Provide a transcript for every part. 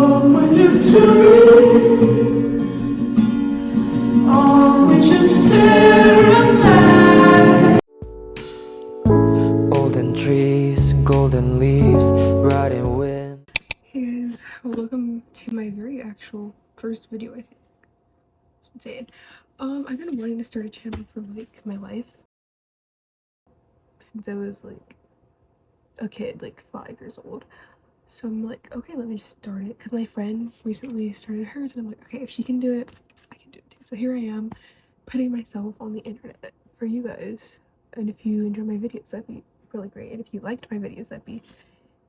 come with you too. Or we just terrified. Golden trees, golden leaves, riding wind. Hey guys, welcome to my very actual first video, I think. It's insane. I've been wanting to start a channel for like my life since I was like a kid, like 5 years old. So I'm like, okay, let me just start it, because my friend recently started hers and I'm like, okay, if she can do it, I can do it too. So here I am, putting myself on the internet for you guys, and if you enjoy my videos, that'd be really great, and if you liked my videos, that'd be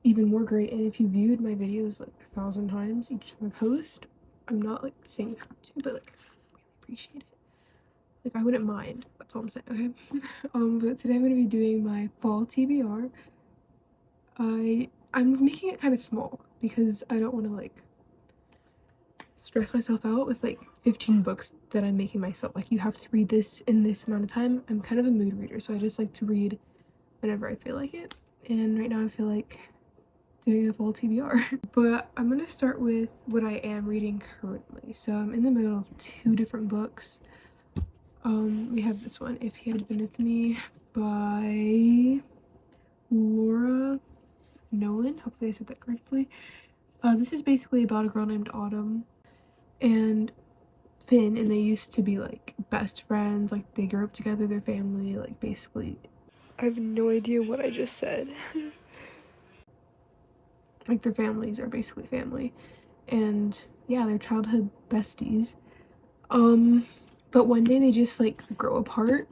even more great, and if you viewed my videos like 1,000 times each time I post, I'm not like saying you have to, but like I really appreciate it. Like I wouldn't mind, that's all I'm saying, okay? But today I'm gonna be doing my fall TBR. I'm making it kind of small because I don't want to like stress myself out with like 15 books that I'm making myself. Like you have to read this in this amount of time. I'm kind of a mood reader, so I just like to read whenever I feel like it, and right now I feel like doing a fall TBR. But I'm gonna start with what I am reading currently. So I'm in the middle of 2 different books. We have this one, If He Had Been With Me, by Laura Nolan. Hopefully I said that correctly. This is basically about a girl named Autumn and Finn, and they used to be like best friends. Like they grew up together, their family, like basically. I have no idea what I just said. Like their families are basically family, and yeah, they're childhood besties. But one day they just like grow apart.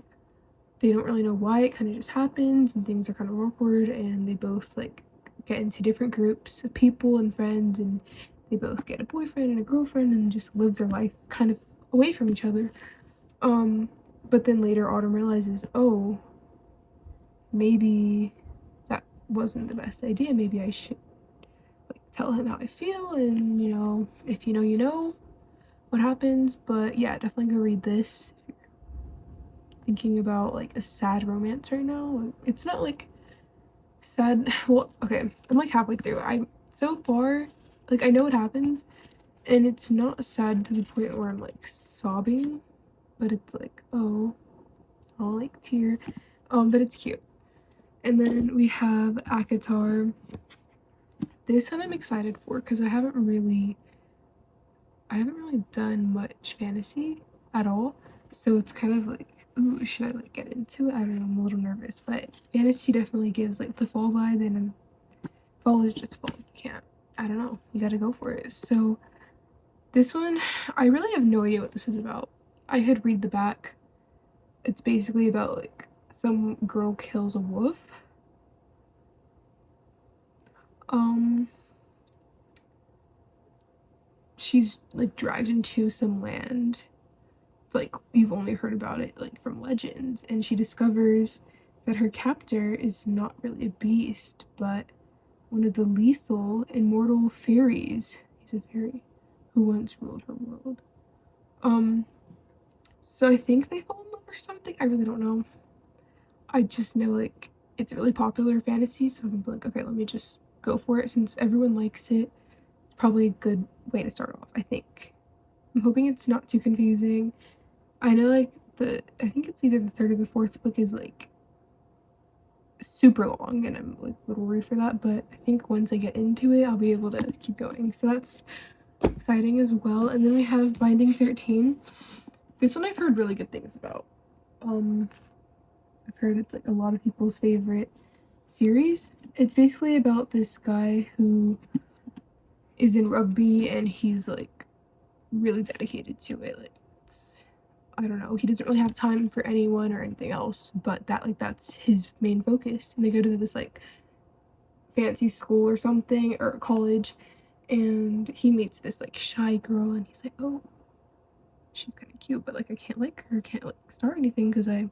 They don't really know why, it kind of just happens, and things are kind of awkward, and they both like get into different groups of people and friends, and they both get a boyfriend and a girlfriend and just live their life kind of away from each other. But then later Autumn realizes, oh, maybe that wasn't the best idea. Maybe I should like tell him how I feel, and you know, if you know, you know what happens. But yeah, definitely go read this if you're thinking about like a sad romance right now. It's not like sad. Well, okay, I'm like halfway through. I so far, like I know what happens, and it's not sad to the point where I'm like sobbing, but it's like, oh, I'll like tear. But it's cute. And then we have Akatar. This one I'm excited for because I haven't really done much fantasy at all, so it's kind of like, ooh, should I like get into it? I don't know, I'm a little nervous, but fantasy definitely gives like the fall vibe, and fall is just fall. You can't, I don't know, you gotta go for it. So this one, I really have no idea what this is about. I had read the back. It's basically about like some girl kills a wolf. She's like dragged into some land, like you've only heard about it like from legends, and she discovers that her captor is not really a beast but one of the lethal immortal fairies. He's a fairy who once ruled her world. So I think they fall in love or something. I really don't know. I just know like it's really popular fantasy, so I'm like, okay, let me just go for it since everyone likes it. It's probably a good way to start off, I think. I'm hoping it's not too confusing. I know like I think it's either the 3rd or the 4th book is like super long, and I'm like a little worried for that, but I think once I get into it I'll be able to keep going, so that's exciting as well. And then we have Binding 13. This one I've heard really good things about. I've heard it's like a lot of people's favorite series. It's basically about this guy who is in rugby, and he's like really dedicated to it. Like I don't know, he doesn't really have time for anyone or anything else, but that's his main focus. And they go to this like fancy school or something, or college, and he meets this like shy girl, and he's like, oh, she's kind of cute, but like I can't like her, can't like start anything because I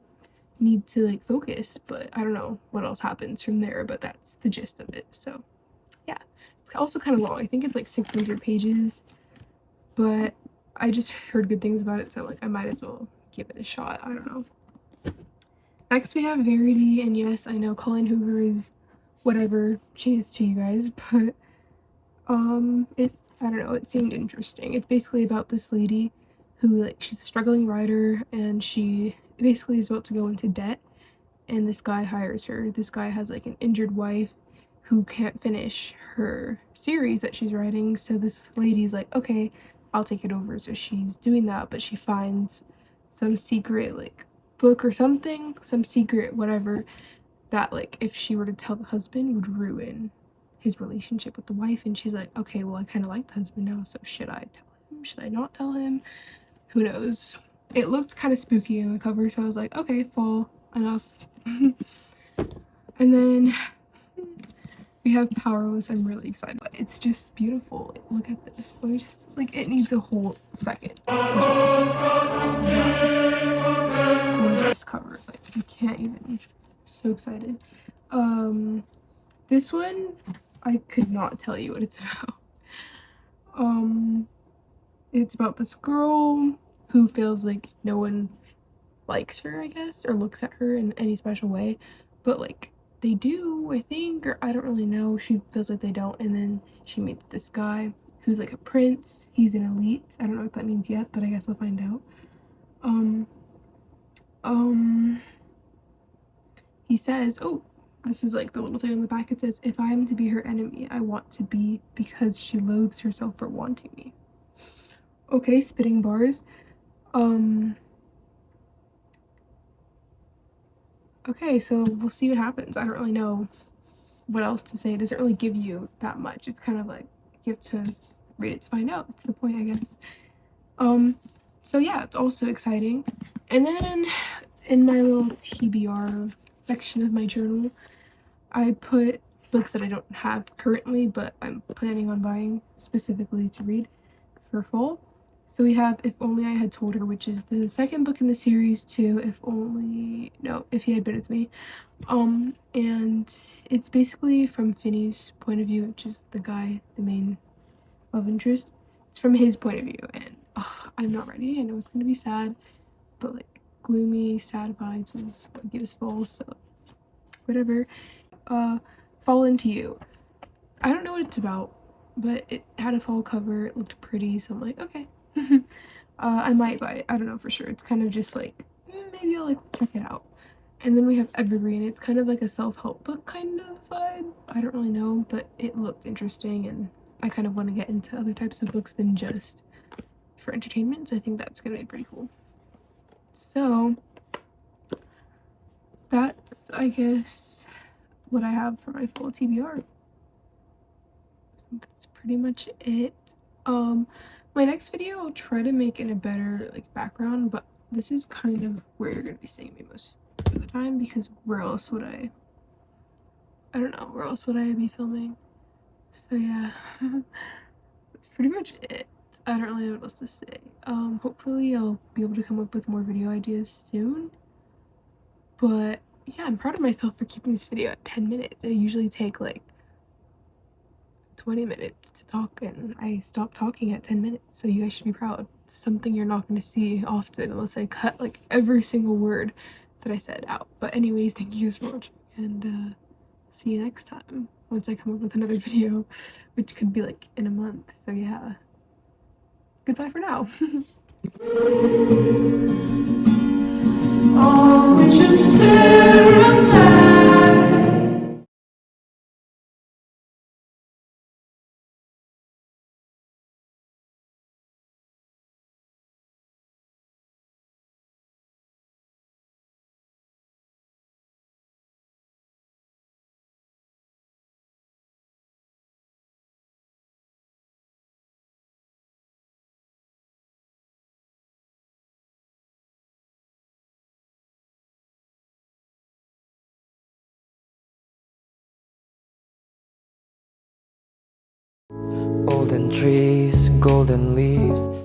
need to like focus. But I don't know what else happens from there, but that's the gist of it. So yeah, it's also kind of long. I think it's like 600 pages, but I just heard good things about it, so like I might as well give it a shot. I don't know. Next we have Verity, and yes, I know Colleen Hoover is whatever she is to you guys, but I don't know, it seemed interesting. It's basically about this lady who, like, she's a struggling writer, and she basically is about to go into debt, and this guy hires her. This guy has, like, an injured wife who can't finish her series that she's writing, so this lady's like, okay, I'll take it over. So she's doing that, but she finds some secret, like, book or something, some secret whatever, that, like, if she were to tell the husband, would ruin his relationship with the wife. And she's like, okay, well, I kind of like the husband now, so should I tell him, should I not tell him, who knows. It looked kind of spooky on the cover, so I was like, okay, fall, enough. And then we have Powerless. I'm really excited, but it's just beautiful. Look at this. Let me just, like, it needs a whole second to just gorgeous cover. Like, you can't even. So excited. This one, I could not tell you what it's about. It's about this girl who feels like no one likes her, I guess, or looks at her in any special way, but, like, they do, I think, or I don't really know. She feels like they don't, and then she meets this guy who's like a prince. He's an elite. I don't know what that means yet, but I guess I'll find out. He says, oh, this is like the little thing on the back. It says, if I am to be her enemy, I want to be, because she loathes herself for wanting me. Okay, spitting bars. Okay, so we'll see what happens. I don't really know what else to say. It doesn't really give you that much. It's kind of like you have to read it to find out. That's the point, I guess. So yeah, it's also exciting. And then in my little TBR section of my journal, I put books that I don't have currently, but I'm planning on buying specifically to read for fall. So we have If Only I Had Told Her, which is the second book in the series to If He Had Been With Me. And it's basically from Finney's point of view, which is the guy, the main love interest. It's from his point of view, and I'm not ready. I know it's gonna be sad, but, like, gloomy, sad vibes is what gives fall, so whatever. Fall Into You. I don't know what it's about, but it had a fall cover. It looked pretty, so I'm like, okay. I might buy it. I don't know for sure. It's kind of just like, maybe I'll, like, check it out. And then we have Evergreen. It's kind of like a self-help book kind of vibe. I don't really know, but it looked interesting, and I kind of want to get into other types of books than just for entertainment, so I think that's gonna be pretty cool. So that's, I guess, what I have for my fall TBR. I think that's pretty much it. My next video I'll try to make in a better, like, background, but this is kind of where you're gonna be seeing me most of the time, because where else would I don't know, where else would I be filming? So yeah. That's pretty much it. I don't really know what else to say. Hopefully I'll be able to come up with more video ideas soon. But yeah, I'm proud of myself for keeping this video at 10 minutes. I usually take like 20 minutes to talk, and I stopped talking at 10 minutes, so you guys should be proud. It's something you're not going to see often unless I cut, like, every single word that I said out. But anyways, thank you guys for watching, and see you next time once I come up with another video, which could be like in a month. So yeah, goodbye for now. Oh, we just terrified. Olden trees, golden leaves.